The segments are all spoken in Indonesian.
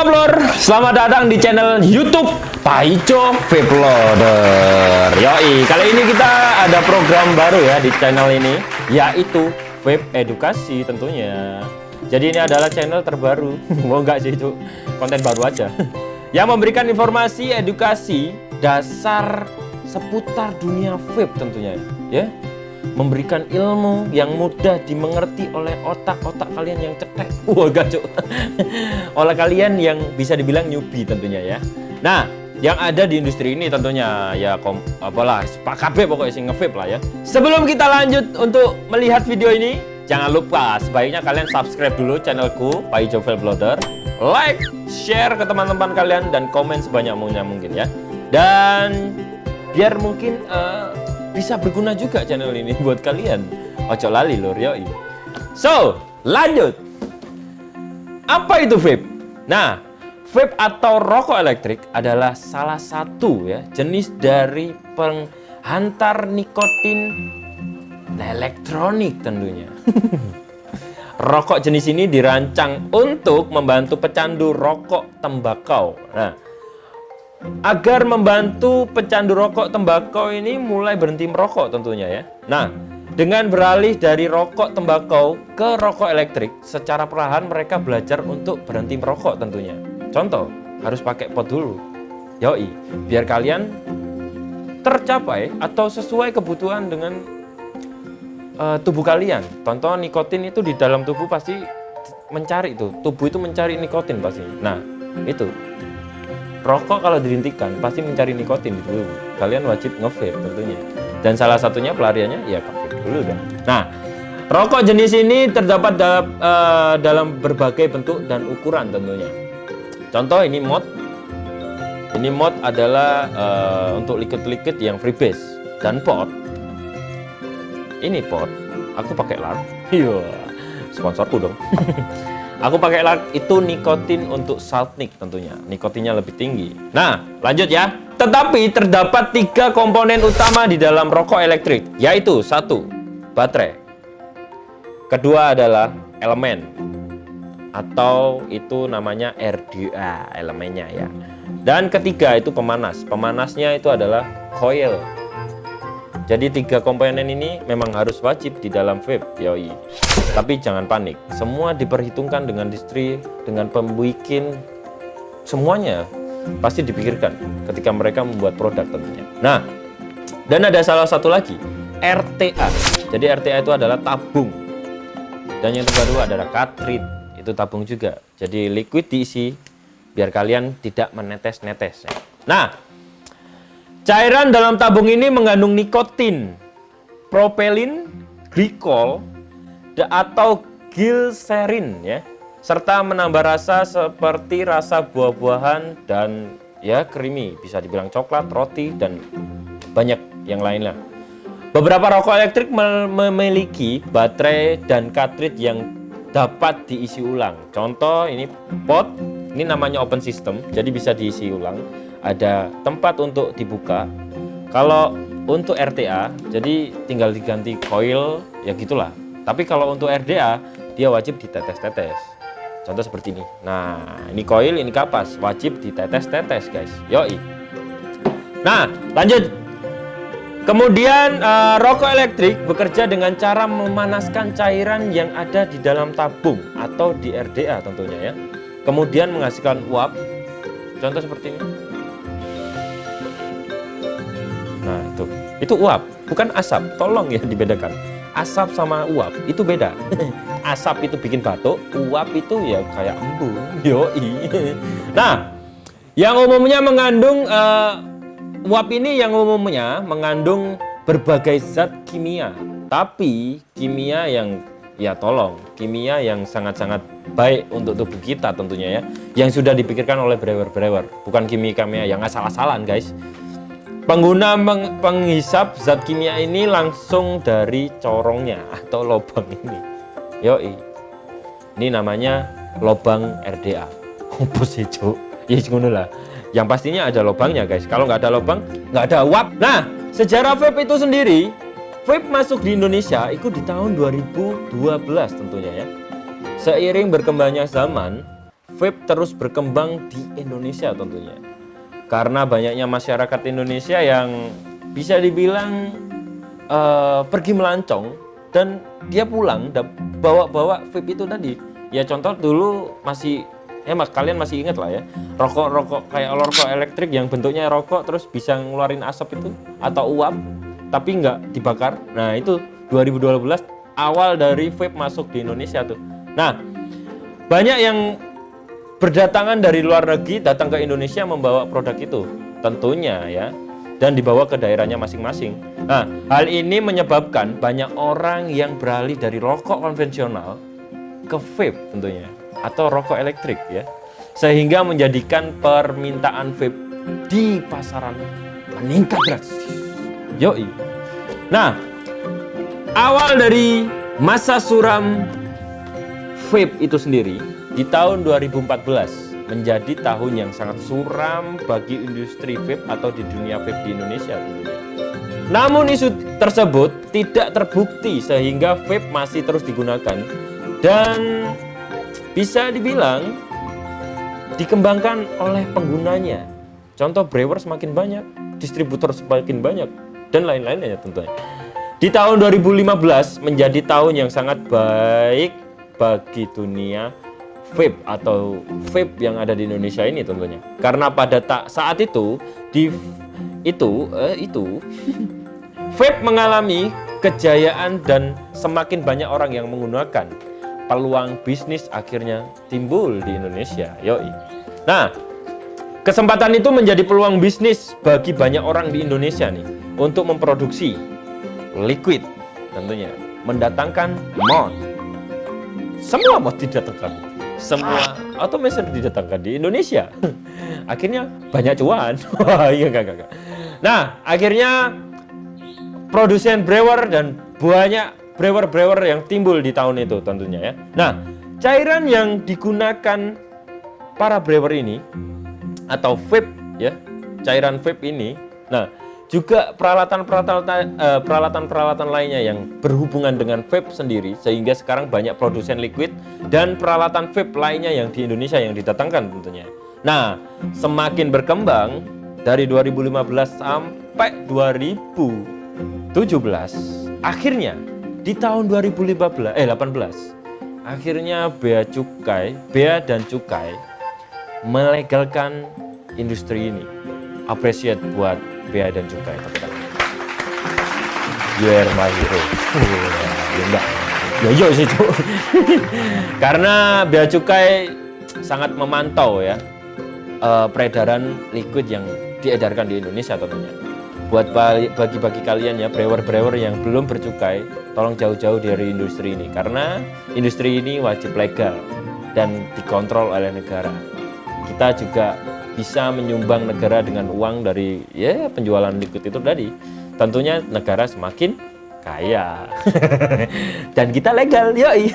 Mantap lur, selamat datang di channel YouTube Paijo Vape Loader. Yoi, kali ini kita ada program baru ya di channel ini, yaitu vape edukasi tentunya. Jadi ini adalah channel terbaru, mau enggak sih itu konten baru aja, yang memberikan informasi edukasi dasar seputar dunia vape tentunya ya. Memberikan ilmu yang mudah dimengerti oleh otak-otak kalian yang cetek. Wah gacuk. Oleh kalian yang bisa dibilang newbie tentunya ya. Nah, yang ada di industri ini tentunya ya apalah Pak KB pokoknya sing nge-vape lah ya. Sebelum kita lanjut untuk melihat video ini, jangan lupa sebaiknya kalian subscribe dulu channelku Paijo Vape Loader, like, share ke teman-teman kalian dan komen sebanyak mungkin ya. Dan biar mungkin bisa berguna juga channel ini buat kalian. Ojo lali lur yoi. So, lanjut. Apa itu vape? Nah, vape atau rokok elektrik adalah salah satu ya jenis dari penghantar nikotin elektronik tentunya. Rokok jenis ini dirancang untuk membantu pecandu rokok tembakau. Nah, agar membantu pecandu rokok tembakau ini mulai berhenti merokok tentunya ya. Nah, dengan beralih dari rokok tembakau ke rokok elektrik, secara perlahan mereka belajar untuk berhenti merokok tentunya. Contoh, harus pakai pot dulu. Yoi, biar kalian tercapai atau sesuai kebutuhan dengan tubuh kalian. Contoh, nikotin itu di dalam tubuh pasti mencari itu. Tubuh itu mencari nikotin pasti. Nah, itu. Rokok kalau dihentikan pasti mencari nikotin di tubuh. Kalian wajib nge-vape tentunya. Dan salah satunya pelariannya ya vape dulu dong. Nah, rokok jenis ini terdapat dalam berbagai bentuk dan ukuran tentunya. Contoh ini mod. Ini mod adalah untuk liquid-liquid yang freebase dan pot. Ini pot. Aku pakai lark. Iya, sponsorku dong. Aku pakai lark itu nikotin untuk saltnik tentunya. Nikotinnya lebih tinggi. Nah, lanjut ya. Tetapi terdapat 3 komponen utama di dalam rokok elektrik, yaitu 1. Baterai. Kedua adalah elemen. Atau itu namanya RDA elemennya ya. Dan ketiga itu pemanas. Pemanasnya itu adalah coil. Jadi 3 komponen ini memang harus wajib di dalam vape, yoi. Tapi jangan panik, semua diperhitungkan dengan distri, dengan pembikin, semuanya pasti dipikirkan ketika mereka membuat produk tentunya. Nah, dan ada salah satu lagi, RTA. Jadi RTA itu adalah tabung. Dan yang terbaru adalah cartridge, itu tabung juga. Jadi liquid diisi biar kalian tidak menetes-netes. Nah, cairan dalam tabung ini mengandung nikotin, propelin, glikol, atau glycerin ya, serta menambah rasa seperti rasa buah-buahan dan ya creamy, bisa dibilang coklat, roti dan banyak yang lainnya. Beberapa rokok elektrik memiliki baterai dan cartridge yang dapat diisi ulang. Contoh ini pot, ini namanya open system, jadi bisa diisi ulang. Ada tempat untuk dibuka. Kalau untuk RTA, jadi tinggal diganti coil, ya gitulah. Tapi kalau untuk RDA, dia wajib ditetes-tetes. Contoh seperti ini. Nah, ini coil, ini kapas, wajib ditetes-tetes, guys. Yoi. Nah, lanjut. Kemudian rokok elektrik bekerja dengan cara memanaskan cairan yang ada di dalam tabung atau di RDA tentunya ya. Kemudian menghasilkan uap. Contoh seperti ini. Nah, itu uap, bukan asap. Tolong ya dibedakan. Asap sama uap itu beda. Asap itu bikin batuk, uap itu ya kayak embun. Yoi. Nah, yang umumnya mengandung uap ini yang umumnya mengandung berbagai zat kimia. Tapi kimia yang ya tolong, kimia yang sangat-sangat baik untuk tubuh kita tentunya ya. Yang sudah dipikirkan oleh brewer-brewer, bukan kimia-kimia yang asal-asalan, guys. Pengguna penghisap zat kimia ini langsung dari corongnya atau lubang ini. Yoi. Ini namanya lubang RDA. Apa sih, Cuk? Ya ngono lah. Yang pastinya ada lubangnya, guys. Kalau nggak ada lubang, nggak ada uap. Nah, sejarah vape itu sendiri, vape masuk di Indonesia itu di tahun 2012 tentunya ya. Seiring berkembangnya zaman, vape terus berkembang di Indonesia tentunya. Karena banyaknya masyarakat Indonesia yang bisa dibilang pergi melancong dan dia pulang bawa-bawa vape itu tadi. Ya contoh dulu masih kalian masih ingat lah ya, rokok kayak rokok elektrik yang bentuknya rokok terus bisa ngeluarin asap itu atau uap tapi nggak dibakar. Nah itu 2012 awal dari vape masuk di Indonesia tuh. Nah banyak yang berdatangan dari luar negeri datang ke Indonesia membawa produk itu tentunya ya, dan dibawa ke daerahnya masing-masing. Nah hal ini menyebabkan banyak orang yang beralih dari rokok konvensional ke vape tentunya atau rokok elektrik ya, sehingga menjadikan permintaan vape di pasaran meningkat drastis. Yoi. Nah, awal dari masa suram vape itu sendiri di tahun 2014 menjadi tahun yang sangat suram bagi industri vape atau di dunia vape di Indonesia tentunya. Namun isu tersebut tidak terbukti sehingga vape masih terus digunakan dan bisa dibilang dikembangkan oleh penggunanya. Contoh brewer semakin banyak, distributor semakin banyak, dan lain-lainnya tentunya. Di tahun 2015 menjadi tahun yang sangat baik bagi dunia vape atau vape yang ada di Indonesia ini tentunya. Karena pada saat itu vape mengalami kejayaan dan semakin banyak orang yang menggunakan. Peluang bisnis akhirnya timbul di Indonesia. Yoi. Nah, kesempatan itu menjadi peluang bisnis bagi banyak orang di Indonesia nih untuk memproduksi liquid tentunya, mendatangkan mod. Semua mod didatangkan, semua automation didatangkan di Indonesia. Akhirnya banyak cuan. Iya enggak. Nah, akhirnya produsen brewer dan banyak brewer-brewer yang timbul di tahun itu tentunya ya. Nah, cairan yang digunakan para brewer ini atau vape ya, cairan vape ini, nah juga peralatan-peralatan lainnya yang berhubungan dengan vape sendiri, sehingga sekarang banyak produsen liquid dan peralatan vape lainnya yang di Indonesia yang didatangkan tentunya. Nah, semakin berkembang dari 2015 sampai 2017, akhirnya di tahun 2018 akhirnya Bea dan Cukai melegalkan industri ini. Appreciate buat Bea dan Cukai. You're my hero. Ya enggak. Ya sih itu. Karena Bea Cukai sangat memantau ya peredaran liquid yang diedarkan di Indonesia tentunya. Buat bagi kalian ya brewer-brewer yang belum bercukai, tolong jauh-jauh dari industri ini karena industri ini wajib legal dan dikontrol oleh negara. Kita juga bisa menyumbang negara dengan uang dari ya penjualan liquid itu tadi. Tentunya negara semakin kaya. Dan kita legal, yoi.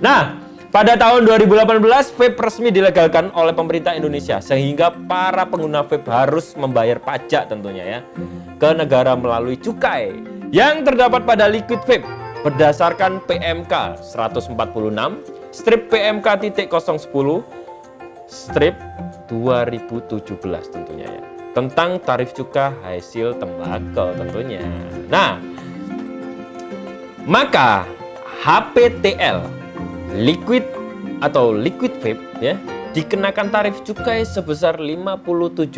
Nah, pada tahun 2018 vape resmi dilegalkan oleh pemerintah Indonesia sehingga para pengguna vape harus membayar pajak tentunya ya ke negara melalui cukai yang terdapat pada liquid vape berdasarkan PMK 146 strip PMK .010 strip 2017 tentunya ya, tentang tarif cukai hasil tembakau tentunya. Nah, maka HPTL liquid atau liquid vape ya dikenakan tarif cukai sebesar 57%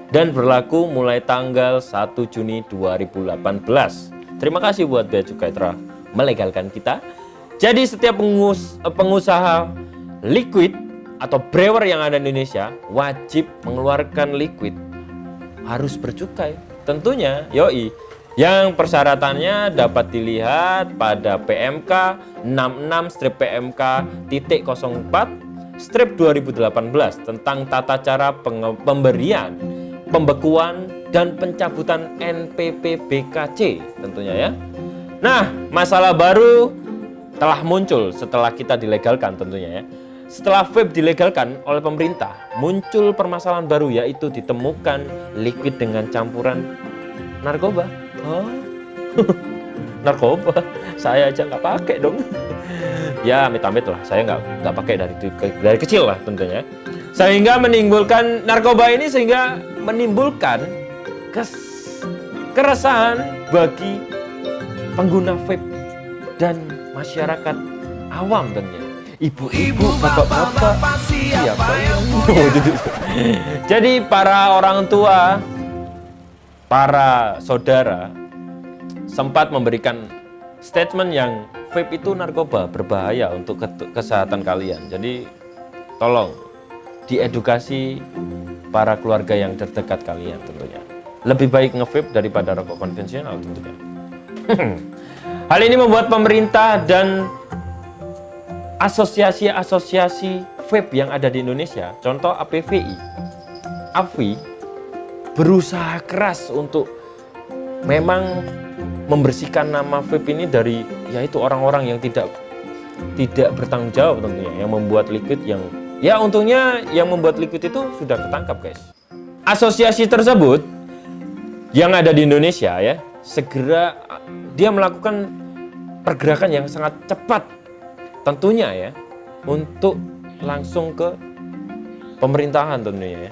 dan berlaku mulai tanggal 1 Juni 2018. Terima kasih buat Bea Cukai telah melegalkan kita. Jadi setiap pengusaha liquid atau brewer yang ada di Indonesia wajib mengeluarkan liquid harus bercukai tentunya, yoi. Yang persyaratannya dapat dilihat pada PMK 66 strip PMK .04 strip 2018 tentang tata cara pemberian, pembekuan, dan pencabutan NPPBKC tentunya ya. Nah, masalah baru telah muncul setelah kita dilegalkan tentunya ya. Setelah vape dilegalkan oleh pemerintah, muncul permasalahan baru yaitu ditemukan liquid dengan campuran narkoba. narkoba. Saya aja nggak pakai dong. Ya amit-amit lah, saya nggak pakai dari kecil lah tentunya. Sehingga menimbulkan narkoba ini sehingga menimbulkan keresahan bagi pengguna vape dan masyarakat awam tentunya. Ibu-ibu, bapak-bapak, siapa yang Jadi para orang tua, para saudara sempat memberikan statement yang vape itu narkoba, berbahaya untuk kesehatan kalian. Jadi tolong diedukasi para keluarga yang terdekat kalian tentunya. Lebih baik nge-vape daripada rokok konvensional tentunya. Hal ini membuat pemerintah dan asosiasi-asosiasi vape yang ada di Indonesia, contoh APVI, AFI, berusaha keras untuk memang membersihkan nama vape ini dari yaitu orang-orang yang tidak bertanggung jawab tentunya, yang membuat liquid yang ya untungnya yang membuat liquid itu sudah ketangkap guys. Asosiasi tersebut yang ada di Indonesia ya, segera dia melakukan pergerakan yang sangat cepat tentunya ya, untuk langsung ke pemerintahan tentunya ya,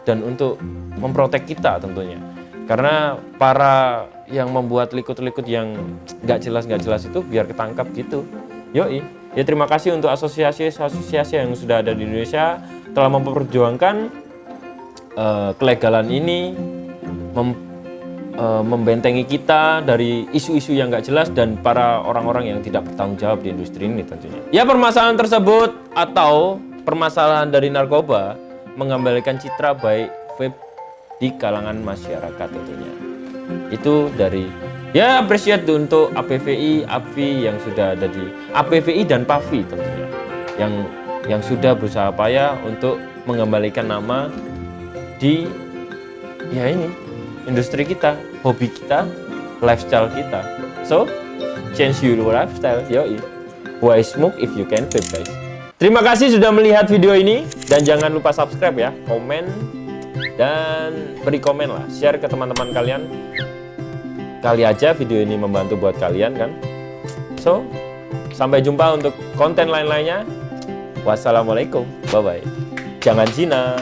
dan untuk memprotek kita tentunya. Karena para yang membuat liquid-liquid yang nggak jelas itu biar ketangkap gitu. Yoi. Ya terima kasih untuk asosiasi-asosiasi yang sudah ada di Indonesia telah memperjuangkan kelegalan ini, membentengi kita dari isu-isu yang nggak jelas dan para orang-orang yang tidak bertanggung jawab di industri ini tentunya. Ya permasalahan tersebut atau permasalahan dari narkoba mengembalikan citra baik vape di kalangan masyarakat tentunya. Itu dari ya appreciate untuk APVI, APVI yang sudah ada di APVI dan PAVI tentunya. Yang sudah berusaha payah untuk mengembalikan nama di ya ini industri kita, hobi kita, lifestyle kita. So, change your lifestyle, yoi. Why smoke if you can vape, guys? Terima kasih sudah melihat video ini dan jangan lupa subscribe ya, komen dan beri komen lah, share ke teman-teman kalian. Kali aja video ini membantu buat kalian kan. So, sampai jumpa untuk konten lain-lainnya. Wassalamualaikum, bye bye. Jangan zina.